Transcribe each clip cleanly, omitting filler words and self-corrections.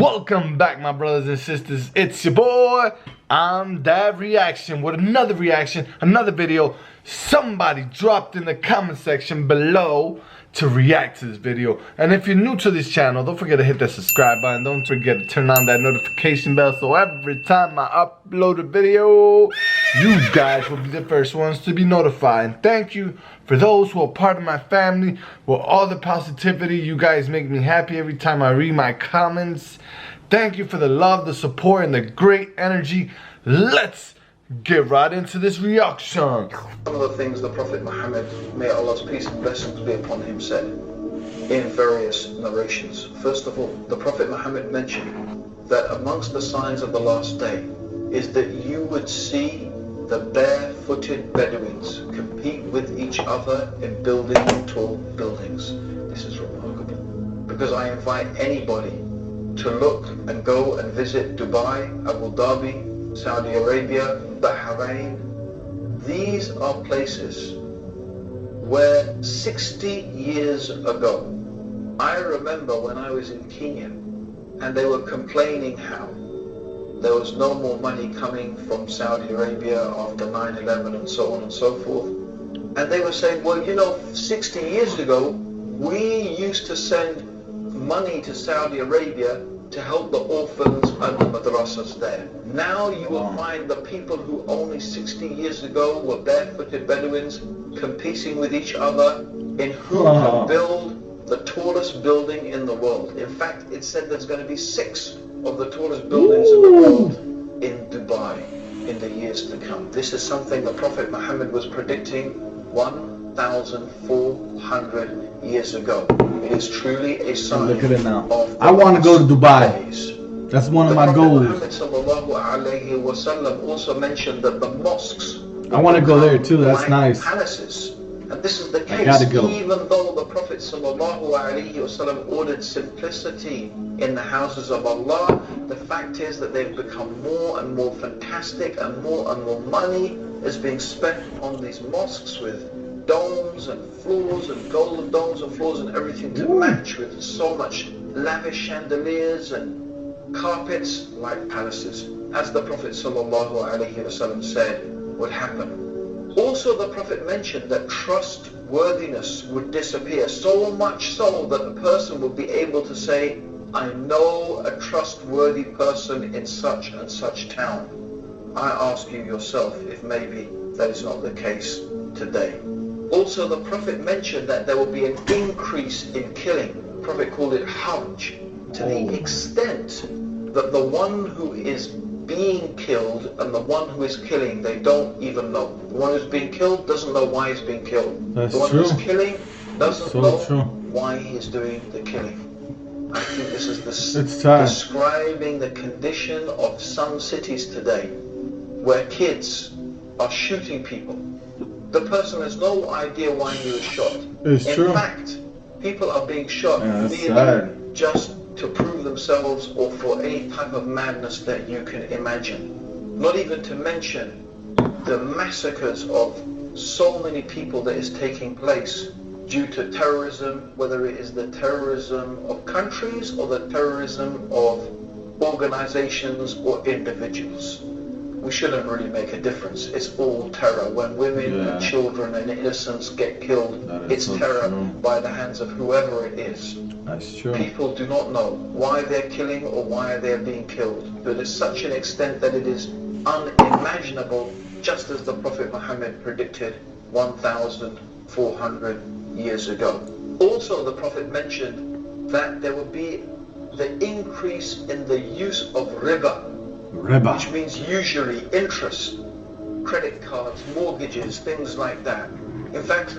Welcome back, my brothers and sisters. It's your boy, IMTHATEVERYTHING, with another reaction, another video. Somebody dropped in the comment section below to react to this video. And if you're new to this channel, don't forget to hit that subscribe button. Don't forget to turn on that notification bell so every time I upload a video, you guys will be the first ones to be notified. And thank you for those who are part of my family with all the positivity. You guys make me happy every time I read my comments. Thank you for the love, the support, and the great energy. Let's get right into this reaction. One of the things the Prophet Muhammad, may Allah's peace and blessings be upon him, said in various narrations. First of all, the Prophet Muhammad mentioned that amongst the signs of the last day is that you would see the barefooted Bedouins compete with each other in building tall buildings. This is remarkable, because I invite anybody to look and go and visit Dubai, Abu Dhabi, Saudi Arabia, Bahrain. These are places where 60 years ago, I remember when I was in Kenya and they were complaining how there was no more money coming from Saudi Arabia after 9/11 and so on and so forth. And they were saying, well, you know, 60 years ago, we used to send money to Saudi Arabia to help the orphans and the madrasas there. Now you will find the people who only 60 years ago were barefooted Bedouins competing with each other in who can build the tallest building in the world. In fact, it said there's going to be 6 of the tallest buildings in the world in Dubai in the years to come. This is something the Prophet Muhammad was predicting 1,400 years ago. It is truly a sign. Look at it now. Of I want to go to Dubai. Days. That's one of my goals. Muhammad sallallahu alayhi wa sallam also mentioned that the mosques, I want to go there too. That's like nice. palaces. And this is the case, I gotta go. even though the Prophet sallallahu alayhi wa sallam ordered simplicity in the houses of Allah, the fact is that they've become more and more fantastic, and more money is being spent on these mosques with domes and floors and golden domes and floors and everything to match, with so much lavish chandeliers and carpets like palaces, as the Prophet sallallahu alayhi wa sallam said would happen. Also, the Prophet mentioned that trustworthiness would disappear, so much so that a person would be able to say, I know a trustworthy person in such and such town. I ask you yourself if maybe that is not the case today. Also, the Prophet mentioned that there will be an increase in killing. The Prophet called it hajj, to the extent that the one who is being killed and the one who is killing, they don't even know. The one who's being killed doesn't know why he's being killed. That's the one true. who's killing doesn't So know true. why he's doing the killing. I think this is describing the condition of some cities today, where kids are shooting people. The person has no idea why he was shot. It's true. In fact, people are being shot that's merely just to prove themselves, or for any type of madness that you can imagine. Not even to mention the massacres of so many people that is taking place due to terrorism, whether it is the terrorism of countries or the terrorism of organizations or individuals. We shouldn't really make a difference. It's all terror. When women and children and innocents get killed, it's so terror by the hands of whoever it is. That's true. People do not know why they're killing or why they're being killed, but it's such an extent that it is unimaginable, just as the Prophet Muhammad predicted 1,400 years ago. Also, the Prophet mentioned that there will be the increase in the use of riba, which means usually interest, credit cards, mortgages, things like that. In fact,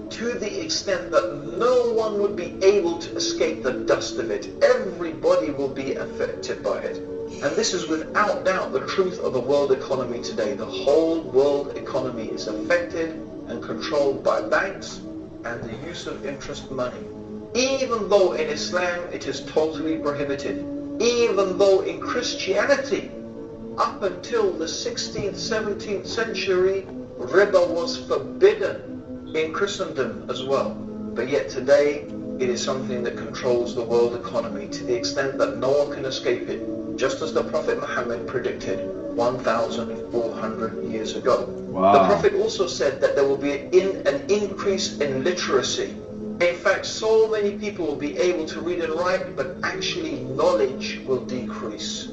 to the extent that no one would be able to escape the dust of it. Everybody will be affected by it. And this is without doubt the truth of the world economy today. The whole world economy is affected and controlled by banks and the use of interest money. Even though in Islam it is totally prohibited. Even though in Christianity, up until the 16th, 17th century, riba was forbidden in Christendom as well. But yet today, it is something that controls the world economy to the extent that no one can escape it, just as the Prophet Muhammad predicted 1,400 years ago. Wow. The Prophet also said that there will be an increase in literacy. In fact, so many people will be able to read and write, but actually knowledge will decrease.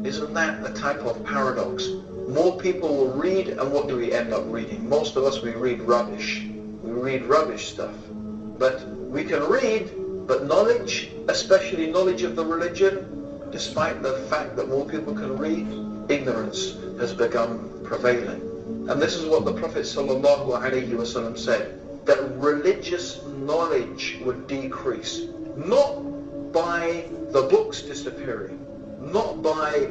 Isn't that a type of paradox? More people will read, and what do we end up reading? Most of us, we read rubbish. We read rubbish stuff. But we can read, but knowledge, especially knowledge of the religion, despite the fact that more people can read, ignorance has become prevalent. And this is what the Prophet ﷺ said, that religious knowledge would decrease, not by the books disappearing, not by,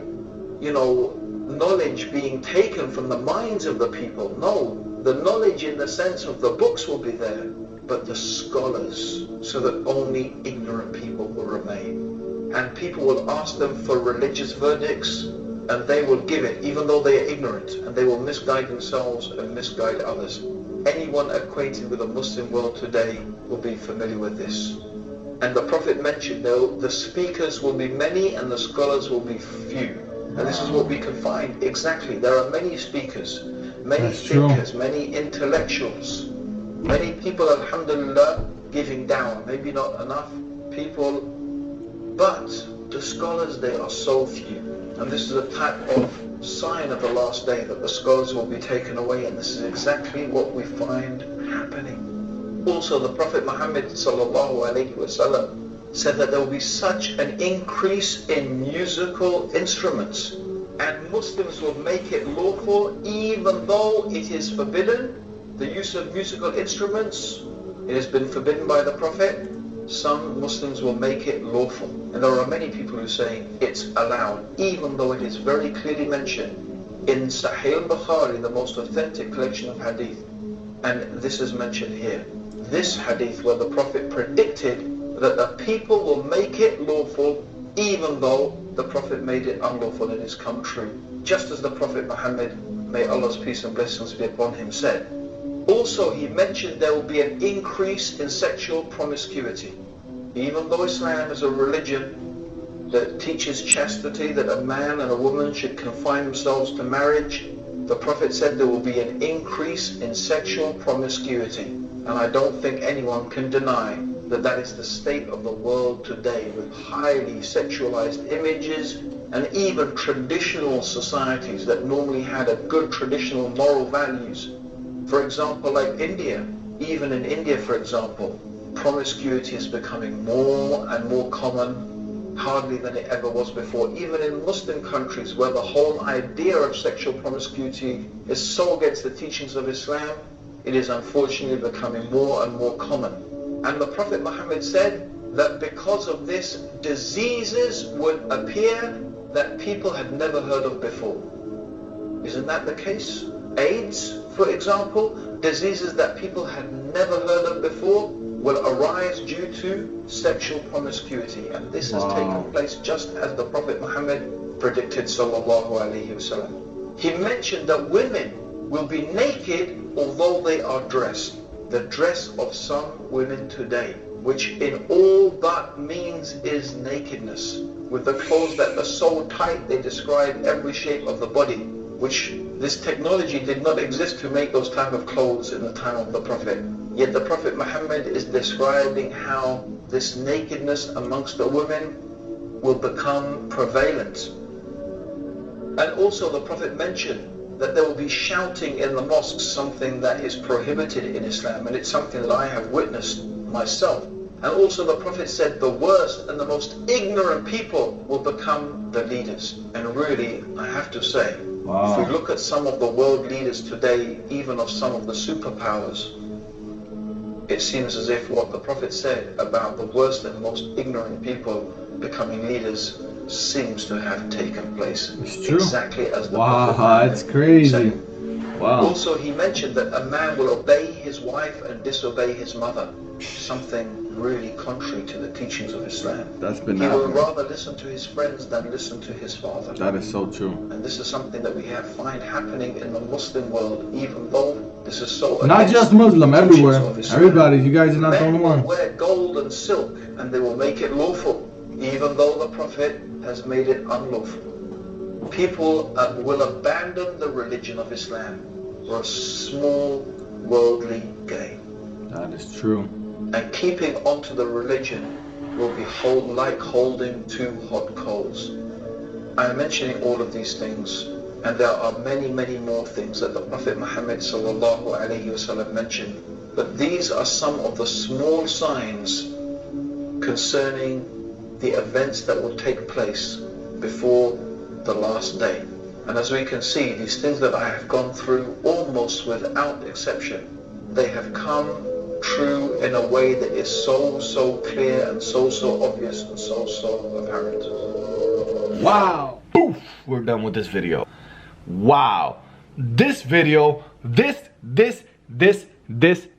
knowledge being taken from the minds of the people. No, the knowledge in the sense of the books will be there, but the scholars, so that only ignorant people will remain. And people will ask them for religious verdicts, and they will give it, even though they are ignorant, and they will misguide themselves and misguide others. Anyone acquainted with the Muslim world today will be familiar with this. And the Prophet mentioned, though, the speakers will be many and the scholars will be few. And this is what we can find exactly. There are many speakers, many thinkers, many intellectuals, many people, alhamdulillah, giving down. Maybe not enough people, but the scholars, they are so few. And this is a type of sign of the last day, that the scholars will be taken away, and this is exactly what we find happening. Also, the Prophet Muhammad ﷺ said that there will be such an increase in musical instruments, and Muslims will make it lawful even though it is forbidden. The use of musical instruments, it has been forbidden by the Prophet. Some Muslims will make it lawful. And there are many people who say it's allowed, even though it is very clearly mentioned in Sahih al-Bukhari, the most authentic collection of hadith. And this is mentioned here. This hadith where the Prophet predicted that the people will make it lawful, even though the Prophet made it unlawful, and it's come true. Just as the Prophet Muhammad, may Allah's peace and blessings be upon him, said. Also, he mentioned there will be an increase in sexual promiscuity. Even though Islam is a religion that teaches chastity, that a man and a woman should confine themselves to marriage, the Prophet said there will be an increase in sexual promiscuity. And I don't think anyone can deny that that is the state of the world today, with highly sexualized images, and even traditional societies that normally had a good traditional moral values. For example, like India, even in India, for example, promiscuity is becoming more and more common, hardly than it ever was before. Even in Muslim countries, where the whole idea of sexual promiscuity is so against the teachings of Islam, it is unfortunately becoming more and more common. And the Prophet Muhammad said that because of this, diseases would appear that people had never heard of before. Isn't that the case? AIDS, for example, diseases that people had never heard of before will arise due to sexual promiscuity. And this has taken place just as the Prophet Muhammad predicted, sallallahu alaihi wasallam. He mentioned that women will be naked although they are dressed. The dress of some women today, which in all but means is nakedness, with the clothes that are so tight they describe every shape of the body, which this technology did not exist to make those type of clothes in the time of the Prophet. Yet the Prophet Muhammad is describing how this nakedness amongst the women will become prevalent. And also the Prophet mentioned that there will be shouting in the mosques, something that is prohibited in Islam, and it's something that I have witnessed myself. And also the Prophet said the worst and the most ignorant people will become the leaders. And really, I have to say, if we look at some of the world leaders today, even of some of the superpowers, it seems as if what the Prophet said about the worst and most ignorant people becoming leaders seems to have taken place. It's true. Exactly as the Prophet it's crazy. said. Also, he mentioned that a man will obey his wife and disobey his mother. Something really contrary to the teachings of Islam. That's been He will happening. rather listen to his friends than listen to his father. That is so true. And this is something that we find happening in the Muslim world, even though This is so Not against just Muslim, the teachings everywhere. of Islam. Everybody, you guys are not the only Men will ones. wear gold and silk, and they will make it lawful, even though the Prophet has made it unlawful. People will abandon the religion of Islam for a small worldly gain. That is true. And keeping onto the religion will be like holding two hot coals. I am mentioning all of these things, and there are many, many more things that the Prophet Muhammad sallallahu alaihi wasallam mentioned. But these are some of the small signs concerning the events that will take place before the last day. And as we can see, these things that I have gone through almost without exception, they have come true in a way that is so clear and so obvious and so apparent. Wow. Poof, we're done with this video. Wow. This video, this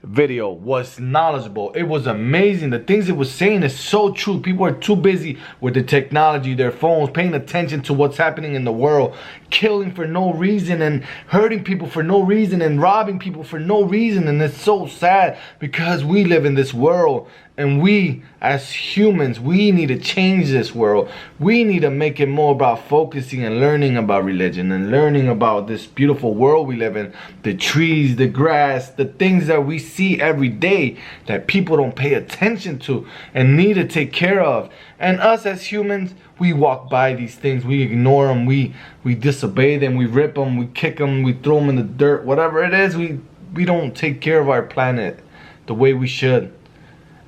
video was knowledgeable. It was amazing. The things it was saying is so true. People are too busy with the technology, their phones, paying attention to what's happening in the world, killing for no reason and hurting people for no reason and robbing people for no reason. And it's so sad because we live in this world, and we as humans, we need to change this world. We need to make it more about focusing and learning about religion and learning about this beautiful world we live in. The trees, the grass, the things that we see every day that people don't pay attention to and need to take care of. And us as humans, we walk by these things, we ignore them, we disobey them, we rip them, we kick them, we throw them in the dirt, whatever it is, we don't take care of our planet the way we should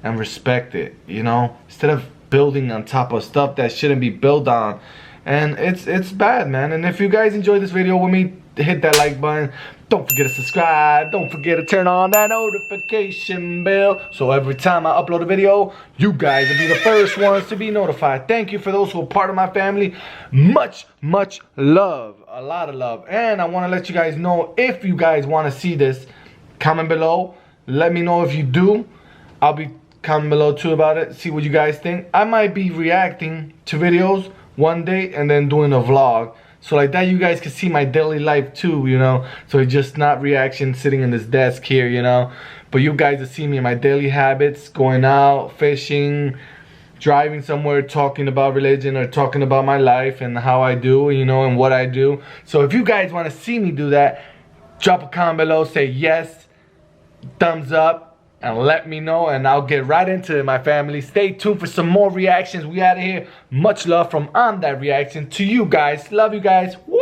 and respect it, you know, instead of building on top of stuff that shouldn't be built on. And it's bad, man. And if you guys enjoyed this video with me, hit that like button. Don't forget to subscribe. Don't forget to turn on that notification bell, so every time I upload a video, you guys will be the first ones to be notified. Thank you for those who are part of my family. Much love, a lot of love. And I want to let you guys know, if you guys want to see this, comment below. Let me know if you do. I'll be comment below too about it, see what you guys think. I might be reacting to videos one day and then doing a vlog, so like that you guys can see my daily life too, you know, so it's just not reaction sitting in this desk here, you know, but you guys will see me in my daily habits, going out, fishing, driving somewhere, talking about religion or talking about my life and how I do, you know, and what I do. So if you guys want to see me do that, drop a comment below, say yes, thumbs up, and let me know, and I'll get right into it, my family. Stay tuned for some more reactions. We out of here. Much love from IMTHATREACTION to you guys. Love you guys. Woo!